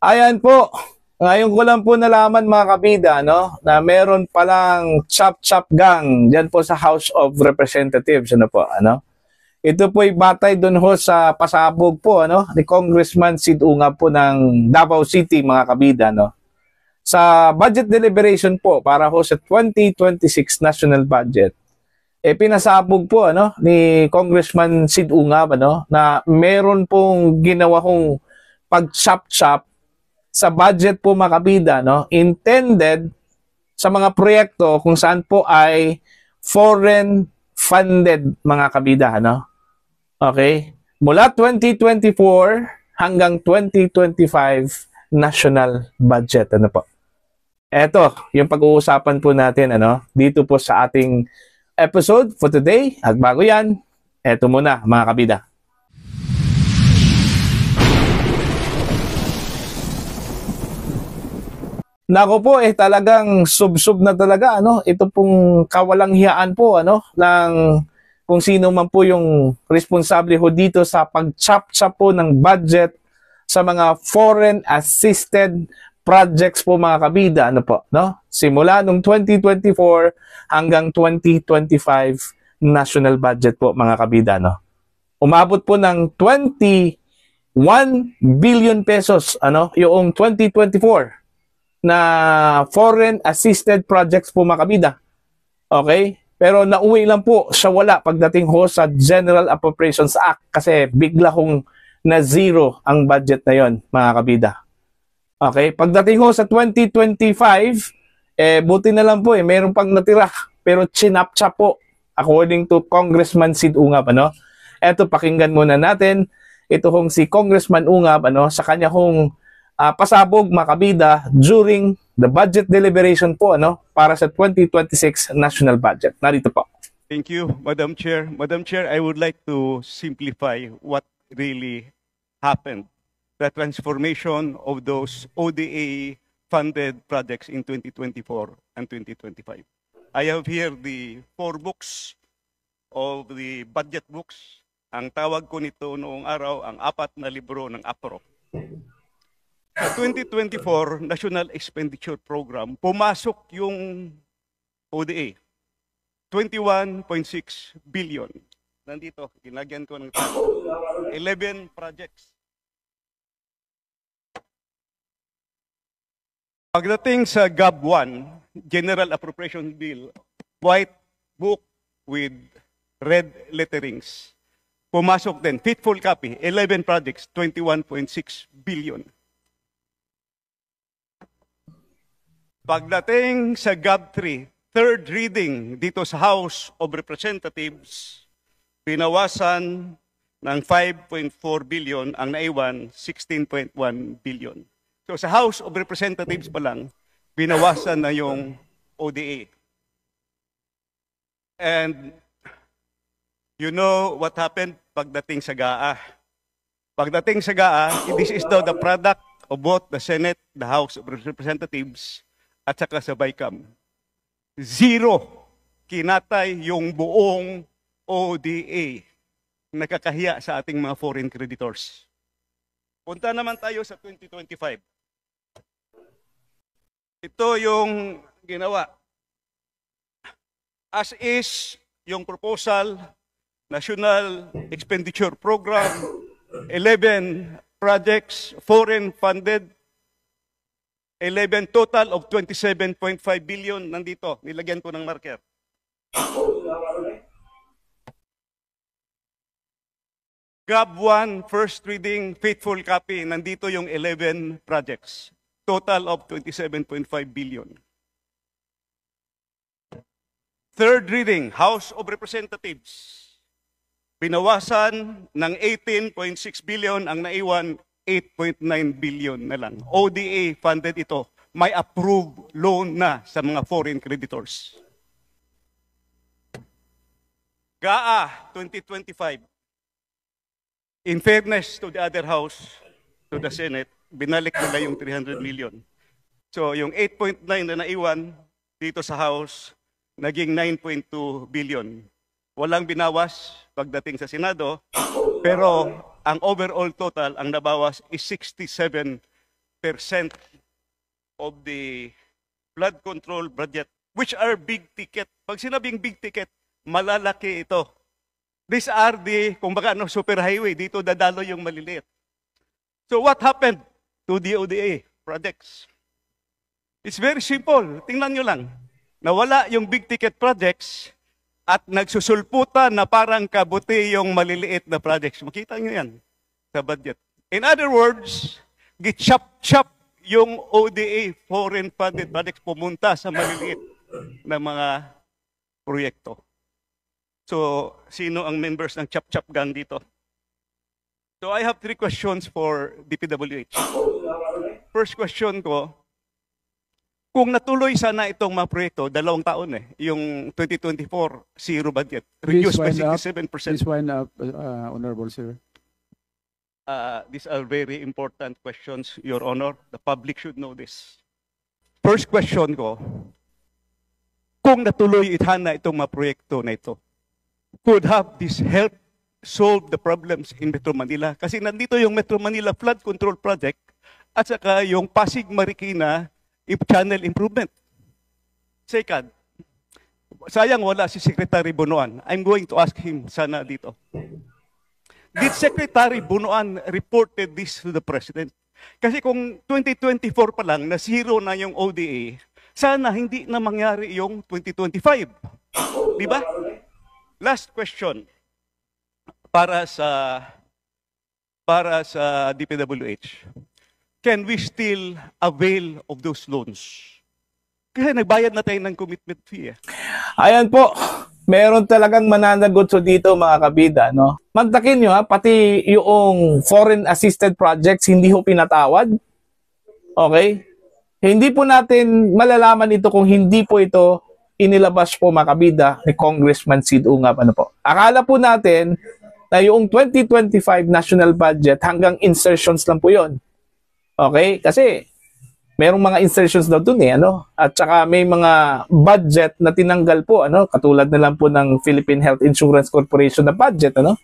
Ayan po. Ngayon ko lang po nalaman mga kabida, no, na meron palang chop-chop gang diyan po sa House of Representatives, ano po, ano? Ito po ay batay doon ho sa pasabog po, ano, ni Congressman Sid Unga po ng Davao City, mga kabida, no. Sa budget deliberation po para ho sa 2026 national budget. Pinasabog po ano ni Congressman Sid Unga, ano, na meron pong ginawa hong pag-chop-chop sa budget po makabida, no, intended sa mga proyekto kung saan po ay foreign funded mga kabida, no? Okay? Mula 2024 hanggang 2025 national budget, ano po. Eto, yung pag-uusapan po natin, ano, dito po sa ating episode for today. At bago yan, eto muna mga kabida. Nako po, talagang sub-sub na talaga, ano, ito pong kawalanghiyaan po, ano, ng kung sino man po yung responsable ho dito sa pag-chop-chop po ng budget sa mga foreign assisted projects po mga kabida, ano po, no? Simula nung 2024 hanggang 2025 national budget po mga kabida, no? Umabot po ng 21 billion pesos, ano, yung 2024 na foreign assisted projects po mga kabida. Okay? Pero nauwi lang po siya wala pagdating ho sa General Appropriations Act kasi bigla hong na zero ang budget na yon mga kabida. Okay? Pagdating ho sa 2025, buti na lang po mayroon pang natira pero chinap-chap po according to Congressman Sid Ungab, ano? Eto, pakinggan muna natin ito hong si Congressman Ungab, ano, sa kanya hong pasabog mga kabida during the budget deliberation po, ano, para sa 2026 national budget. Narito po. Thank you, Madam Chair. Madam Chair, I would like to simplify what really happened. The transformation of those ODA-funded projects in 2024 and 2025. I have here the 4 books of the budget books. Ang tawag ko nito noong araw, ang 4 na libro ng APRO. Sa 2024 National Expenditure Program, pumasok yung ODA, 21.6 billion. Nandito, ginagyan ko ng 11 projects. Pagdating sa GAB 1, General Appropriation Bill, white book with red letterings, pumasok din, fitful copy, 11 projects, 21.6 billion. Pagdating sa GAB 3, third reading dito sa House of Representatives, pinawasan ng 5.4 billion, ang naiwan 16.1 billion. So sa House of Representatives pa lang, binawasan na yung ODA. And you know what happened pagdating sa GAA. Pagdating sa GAA, this is the product of both the Senate, the House of Representatives, at saka sa BICAM. Zero kinatay yung buong ODA. Nakakahiya sa ating mga foreign creditors. Punta naman tayo sa 2025. Ito yung ginawa. As is yung proposal, National Expenditure Program, 11 projects, foreign funded, 11 total of 27.5 billion nandito. Nilagyan ko ng marker. GAB 1, first reading, faithful copy. Nandito yung 11 projects. Total of 27.5 billion. Third reading, House of Representatives. Binawasan ng 18.6 billion, ang naiwan 8.9 billion na lang. ODA funded ito. May approved loan na sa mga foreign creditors. GAA 2025. In fairness to the other house, to the Senate, binalik nila yung 300 million. So yung 8.9 na naiwan dito sa House, naging 9.2 billion. Walang binawas pagdating sa Senado, pero ang overall total, ang nabawas is 67 of the flood control budget, which are big ticket. Pag sinabing big ticket, malalaki ito. These are the, kumbaga, super highway. Dito dadalo yung maliliit. So what happened to the ODA projects? It's very simple. Tingnan nyo lang. Nawala yung big ticket projects at nagsusulputan na parang kabuti yung maliliit na projects. Makita nyo yan sa budget. In other words, gitchap-chap yung ODA, foreign funded projects, pumunta sa maliliit na mga proyekto. So, sino ang members ng Chap-Chap Gang dito? So, I have 3 questions for DPWH. First question ko, kung natuloy sana itong mga proyekto, 2 taon yung 2024, zero budget, reduced by 67%. Please wind up, Honorable Sir. These are very important questions, Your Honor. The public should know this. First question ko, kung natuloy itana itong mga proyekto na ito, could have this help solve the problems in Metro Manila? Kasi nandito yung Metro Manila Flood Control Project at saka yung Pasig Marikina Channel Improvement. Second, sayang wala si Secretary Bunuan. I'm going to ask him sana dito. Did Secretary Bunuan reported this to the President? Kasi kung 2024 pa lang na zero na yung ODA, sana hindi na mangyari yung 2025. Di ba? Last question para sa DPWH. Can we still avail of those loans? Kasi nagbayad na tayo ng commitment fee. Ayan po, meron talagang mananagot so dito mga kabida, no? Mantakin nyo pati yung foreign assisted projects hindi ho pinatawad. Okay? Hindi po natin malalaman ito kung hindi po ito inilabas po mga kabida ni Congressman Sid Ungab. Ano po? Akala po natin na yung 2025 national budget hanggang insertions lang po yon. Okay? Kasi merong mga insertions daw dun ano? At saka may mga budget na tinanggal po, ano? Katulad na lang po ng Philippine Health Insurance Corporation na budget, ano?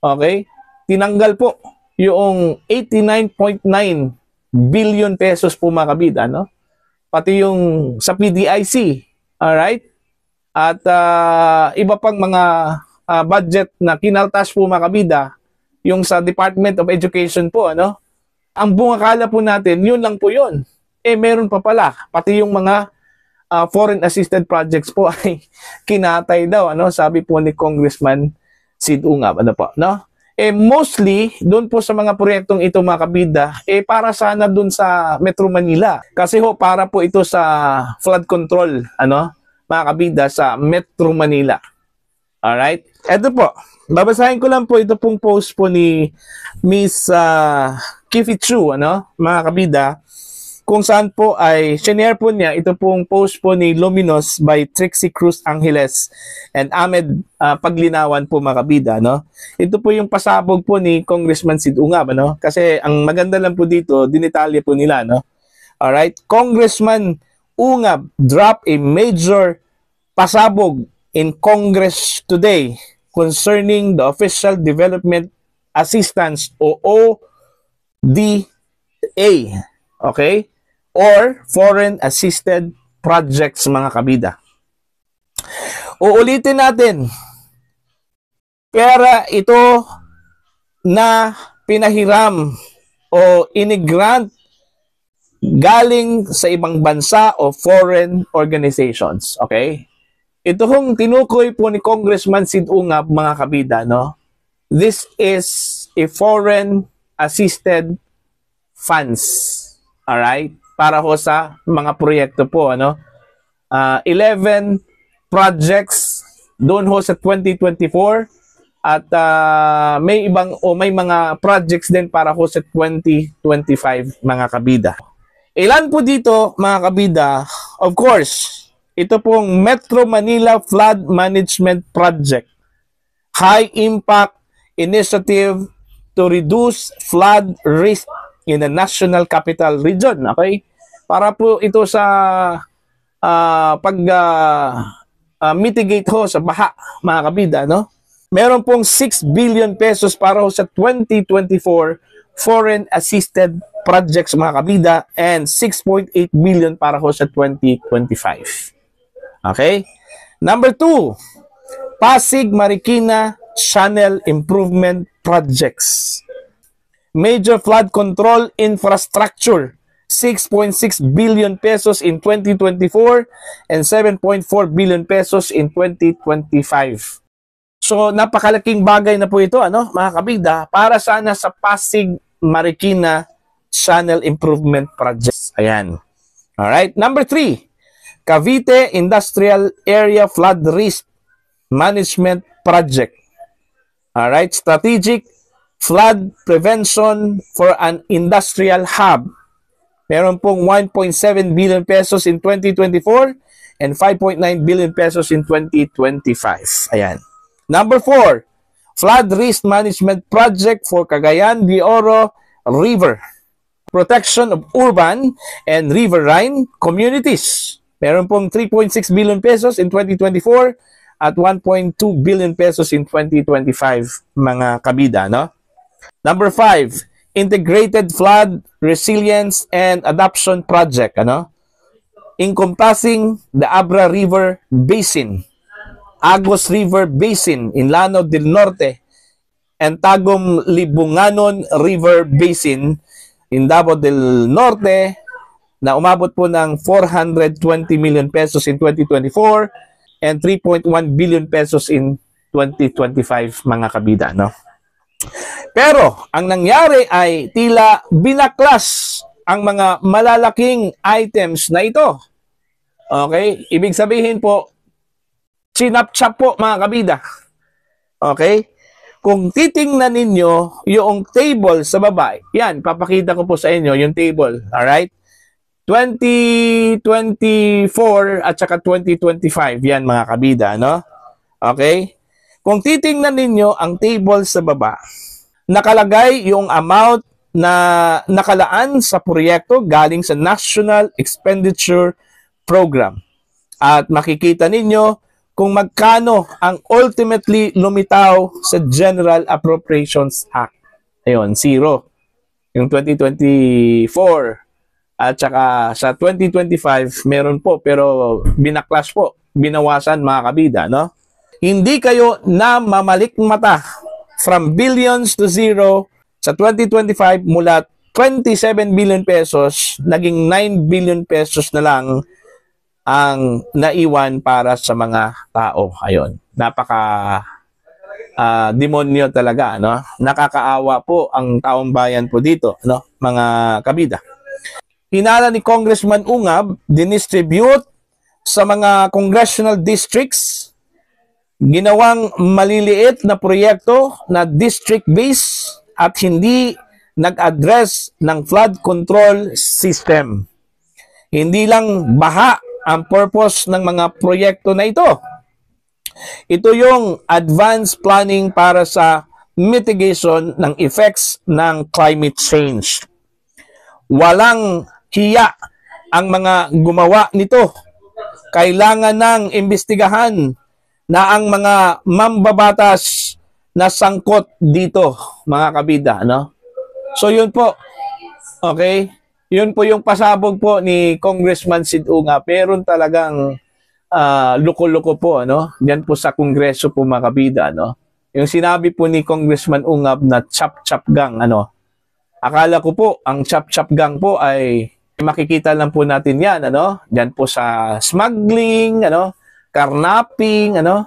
Okay? Tinanggal po yung 89.9 billion pesos po mga kabida, no? Pati yung sa PDIC. Alright? At iba pang mga budget na kinaltas po mga kabida, yung sa Department of Education po, ano? Ang bungakala po natin, yun lang po yun. Meron pa pala. Pati yung mga foreign assisted projects po ay kinatay daw, ano? Sabi po ni Congressman Sid Ungab, ano po, no? Mostly, doon po sa mga proyektong ito mga kabida, para sana doon sa Metro Manila. Kasi ho, para po ito sa flood control, ano, mga kabida, sa Metro Manila. Alright? Ito po, babasahin ko lang po ito pong post po ni Miss Kifi Chu, ano, mga kabida, kung saan po ay shinare po niya ito pong post po ni Luminos by Trixie Cruz Angeles and Ahmed Paglinawan po mga kabida, no? Ito po yung pasabog po ni Congressman Sid Ungab, ano? Kasi ang maganda lang po dito, dinitalya po nila, no? Alright? Congressman Ungab drop a major pasabog in Congress today concerning the Official Development Assistance o ODA. Okay? Or Foreign Assisted Projects mga kabida. Uulitin natin. Pera ito na pinahiram o inigrant galing sa ibang bansa o foreign organizations. Okay? Ito hong tinukoy po ni Congressman Sid Ungab mga kabida, no? This is a foreign assisted funds. Alright? Para ho sa mga proyekto po, ano? 11 projects doon ho sa 2024 at may ibang o may mga projects din para ho sa 2025 mga kabida. Ilan po dito mga kabida? Of course, ito pong Metro Manila Flood Management Project. High Impact Initiative to Reduce Flood Risk in the National Capital Region. Okay? Para po ito sa mitigate ho sa baha, mga kabida, no? Meron pong 6 billion pesos para ho sa 2024 foreign assisted projects mga kabida and 6.8 billion para ho sa 2025. Okay? Number 2, Pasig Marikina Channel Improvement Projects. Major flood control infrastructure, 6.6 billion pesos in 2024 and 7.4 billion pesos in 2025. So napakalaking bagay na po ito mga kabida para sana sa Pasig Marikina Channel Improvement Projects. Ayan. Alright. Number 3, Cavite Industrial Area Flood Risk Management Project. Alright. Strategic Flood Prevention for an Industrial Hub. Meron pong 1.7 billion pesos in 2024 and 5.9 billion pesos in 2025. Ayan. Number 4, Flood Risk Management Project for Cagayan de Oro River. Protection of urban and riverine communities. Meron pong 3.6 billion pesos in 2024 at 1.2 billion pesos in 2025, mga kabida, no? Number 5, Integrated Flood Resilience and Adaption Project, encompassing the Abra River Basin, Agos River Basin in Lanao del Norte, and Tagum Libunganon River Basin in Davao del Norte na umabot po ng 420 million pesos in 2024 and 3.1 billion pesos in 2025, mga kabida, no? Pero ang nangyari ay tila binaklas ang mga malalaking items na ito. Okay? Ibig sabihin po, sinapchap po, mga kabida. Okay? Kung titingnan ninyo yung table sa baba, yan, papakita ko po sa inyo yung table. Alright? 2024 at saka 2025, yan mga kabida, no? Okay? Kung titingnan ninyo ang table sa baba, nakalagay yung amount na nakalaan sa proyekto galing sa National Expenditure Program. At makikita ninyo kung magkano ang ultimately lumitaw sa General Appropriations Act. Ayun, 0. Yung 2024 at saka sa 2025 meron po pero binaklas po, binawasan, mga kabida, no? Hindi kayo na mamalik mata from billions to zero sa 2025 mula 27 billion pesos naging 9 billion pesos na lang ang naiwan para sa mga tao. Ayun. Napaka demonyo talaga, no? Nakakaawa po ang taong bayan po dito, no, mga kabida. Hinala ni Congressman Ungab, dinistribute sa mga congressional districts, ginawang maliliit na proyekto na district-based at hindi nag-address ng flood control system. Hindi lang baha ang purpose ng mga proyekto na ito. Ito yung advanced planning para sa mitigation ng effects ng climate change. Walang hiya ang mga gumawa nito. Kailangan nang imbestigahan na ang mga mambabatas na sangkot dito, mga kabida, no? So yun po. Okay? Yun po yung pasabog po ni Congressman Sid Ungab. Meron talagang loko-loko po, ano? Yan po sa Kongreso po, mga kabida, no? Yung sinabi po ni Congressman Ungab na chop-chop gang, ano? Akala ko po, ang chop-chop gang po ay makikita lang po natin yan, ano? Yan po sa smuggling, ano? Carnapping, ano?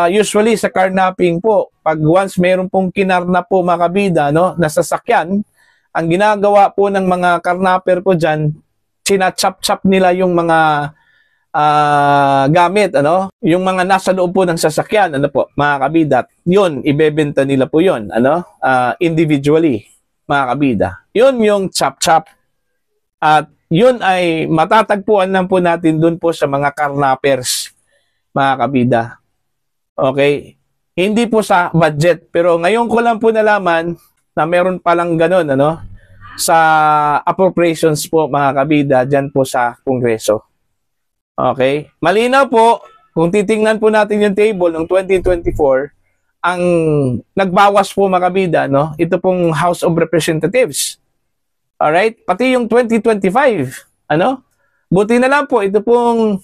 Usually sa carnapping po, pag once meron pong kinarnap po, mga kabida, no? Na sasakyan, ang ginagawa po ng mga karnapper po dyan, sinachap-chap nila yung mga gamit, ano? Yung mga nasa loob po ng sasakyan, ano po, mga kabida. Yun, ibebenta nila po yun, ano? Individually, mga kabida. Yun yung chap-chap. At yun ay matatagpuan lang po natin dun po sa mga karnappers, mga kabida. Okay? Hindi po sa budget, pero ngayon ko lang po nalaman na meron palang ganun, ano, sa appropriations po, mga kabida, dyan po sa Kongreso. Okay? Malinaw po, kung titingnan po natin yung table ng 2024, ang nagbawas po, mga kabida, no, ito pong House of Representatives. Alright? Pati yung 2025, ano? Buti na lang po, ito pong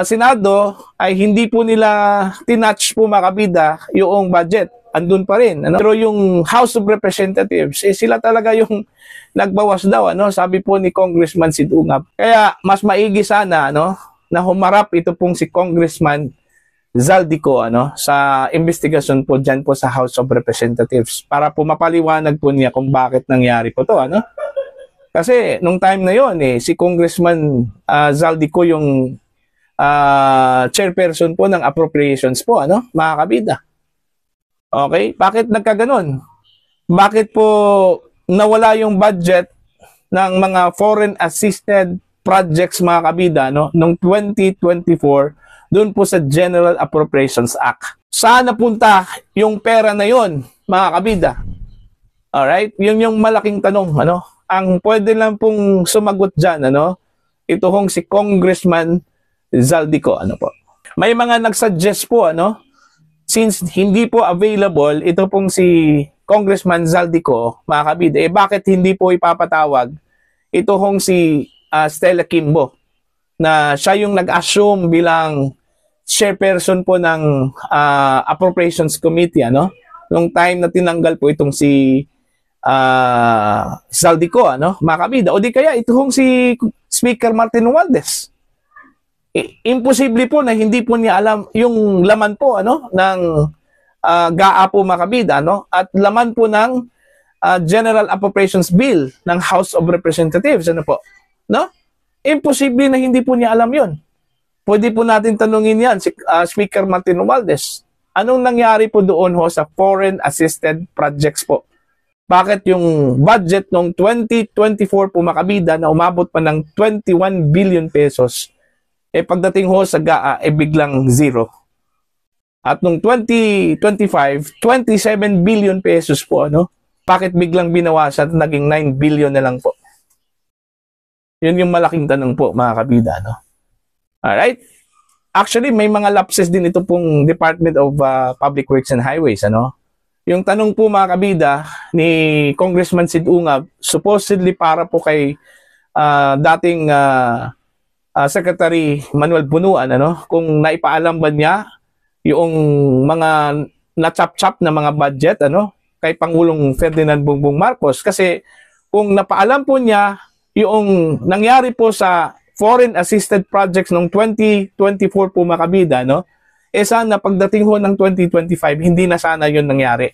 Senado ay hindi po nila tinatch po mga kabida yung budget. Andun pa rin. Ano? Pero yung House of Representatives, sila talaga yung nagbawas daw. Ano? Sabi po ni Congressman Sid Ungab. Kaya mas maigi sana ano, na humarap ito pong si Congressman Zaldico sa investigasyon po dyan po sa House of Representatives para po mapaliwanag po niya kung bakit nangyari po to. Ano? Kasi nung time na yon si Congressman Zaldico yung chairperson po ng appropriations po, mga kabida. Okay? Bakit nagkaganon? Bakit po nawala yung budget ng mga foreign assisted projects mga kabida noong 2024 doon po sa General Appropriations Act? Saan napunta yung pera na yon mga kabida? Alright? Yun yung malaking tanong. Ang pwede lang pong sumagot dyan, ito hong si Congressman Zaldico, po. May mga nagsuggest po, since hindi po available, ito pong si Congressman Zaldico, mga kabida, bakit hindi po ipapatawag ito hong si Stella Kimbo, na siya yung nag-assume bilang chairperson po ng Appropriations Committee, nung time na tinanggal po itong si Zaldico, mga kabida. O di kaya ito hong si Speaker Martin Romualdez. Imposible po na hindi po niya alam yung laman po ng GAA po mga kabida, at laman po ng General Appropriations Bill ng House of Representatives, po. Imposible na hindi po niya alam yun. Pwede po natin tanungin yan si Speaker Martin Romualdez. Anong nangyari po doon sa foreign assisted projects po? Bakit yung budget ng 2024 po mga kabida na umabot pa ng 21 billion pesos, pagdating sa GAA, biglang zero. At nung 2025, 27 billion pesos po, bakit biglang binawasan at naging 9 billion na lang po? Yun yung malaking tanong po, mga kabida, Alright? Actually, may mga lapses din ito pong Department of Public Works and Highways, Yung tanong po, mga kabida, ni Congressman Sid Ungab, supposedly para po kay dating Secretary Manuel Bunuan, kung naipaalam ba niya yung mga na-chop-chop na mga budget, kay Pangulong Ferdinand Bongbong Marcos. Kasi kung napaalam po niya yung nangyari po sa foreign assisted projects noong 2024 po mga kabida, sana pagdating ng 2025, hindi na sana yun nangyari.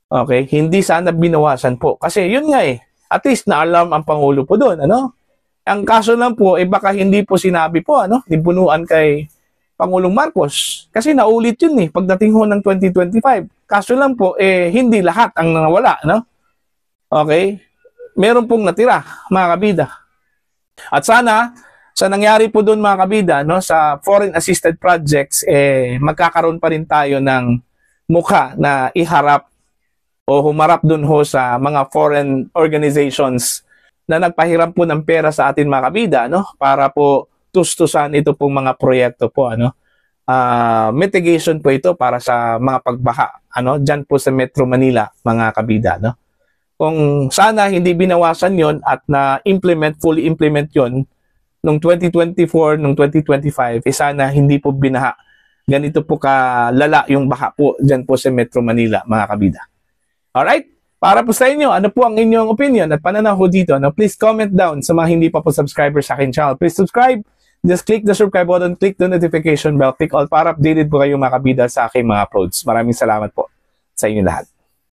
Okay? Hindi sana binawasan po. Kasi yun nga at least na-alarm ang Pangulo po doon, Ang kaso lang po, baka hindi po sinabi po, ni Bunuan kay Pangulong Marcos. Kasi naulit yun pagdating ng 2025. Kaso lang po, hindi lahat ang nawala, Okay? Meron pong natira, mga kabida. At sana, sa nangyari po doon mga kabida, sa foreign assisted projects, magkakaroon pa rin tayo ng mukha na iharap o humarap doon sa mga foreign organizations na nagpahiram po ng pera sa atin mga kabida, para po tustusan ito pong mga proyekto po, mitigation po ito para sa mga pagbaha, dyan po sa Metro Manila, mga kabida, Kung sana hindi binawasan yon at fully implement yon noong 2024, noong 2025, sana hindi po binaha. Ganito po kalala yung baha po dyan po sa Metro Manila, mga kabida. Alright? Para po sa inyo, ano po ang inyong opinion at pananaw dito? Please comment down sa mga hindi pa po subscriber sa akin channel. Please subscribe. Just click the subscribe button, click the notification bell, click all para updated po kayo mga kabida sa aking mga uploads. Maraming salamat po sa inyo lahat.